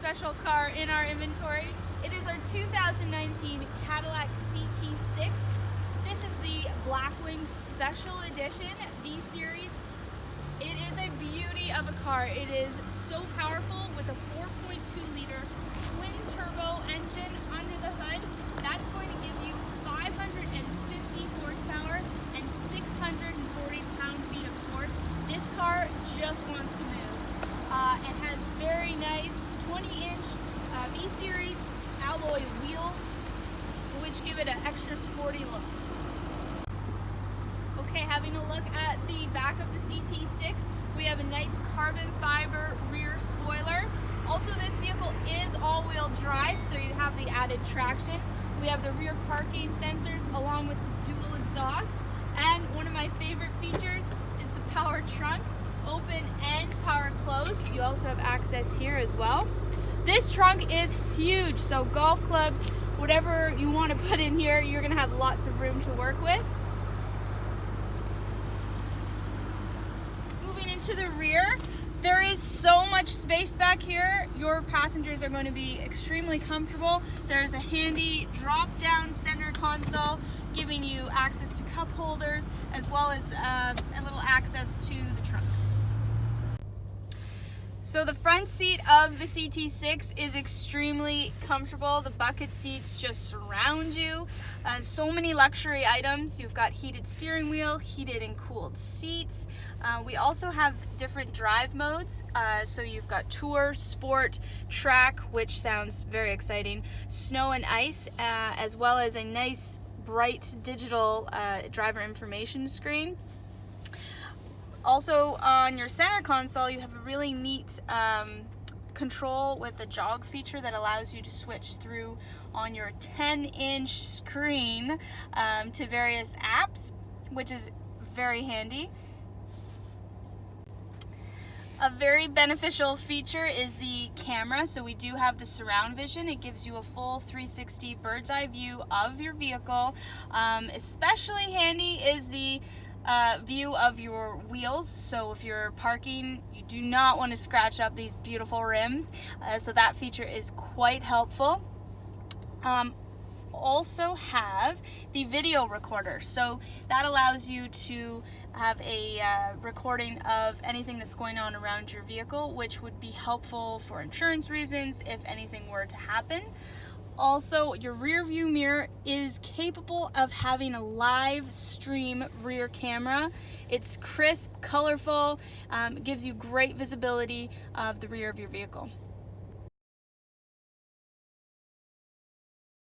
special car in our inventory. It is our 2019 Cadillac CT6. This is the Blackwing Special Edition V-Series. It is a beauty of a car. It is so powerful with a 4.2-liter twin-turbo engine under the hood. That's going to give you 550 horsepower and 640 pound-feet of torque. This car just wants to move. It has very nice 20-inch V-Series alloy wheels, which give it an extra sporty look. Okay, having a look at the back of the CT6, we have a nice carbon fiber rear spoiler. Also, this vehicle is all-wheel drive, so you have the added traction. We have the rear parking sensors along with the dual exhaust. And one of my favorite features is the power trunk, open and power close. You also have access here as well. This trunk is huge, so golf clubs, whatever you want to put in here, you're going to have lots of room to work with. Moving into the rear, there is so much space back here. Your passengers are going to be extremely comfortable. There's a handy drop-down center console giving you access to cup holders as well as a little access to the trunk. So the front seat of the CT6 is extremely comfortable. The bucket seats just surround you. So many luxury items. You've got heated steering wheel, heated and cooled seats. We also have different drive modes. So you've got Tour, Sport, Track, which sounds very exciting, Snow and Ice, as well as a nice bright digital driver information screen. Also on your center console, you have a really neat control with a jog feature that allows you to switch through on your 10-inch screen to various apps, which is very handy. A very beneficial feature is the camera. So we do have the surround vision. It gives you a full 360 bird's eye view of your vehicle. Especially handy is the view of your wheels. So if you're parking, you do not want to scratch up these beautiful rims. So that feature is quite helpful. Also have the video recorder. So that allows you to have a recording of anything that's going on around your vehicle, which would be helpful for insurance reasons if anything were to happen. Also, your rear view mirror is capable of having a live stream rear camera. It's crisp, colorful, gives you great visibility of the rear of your vehicle.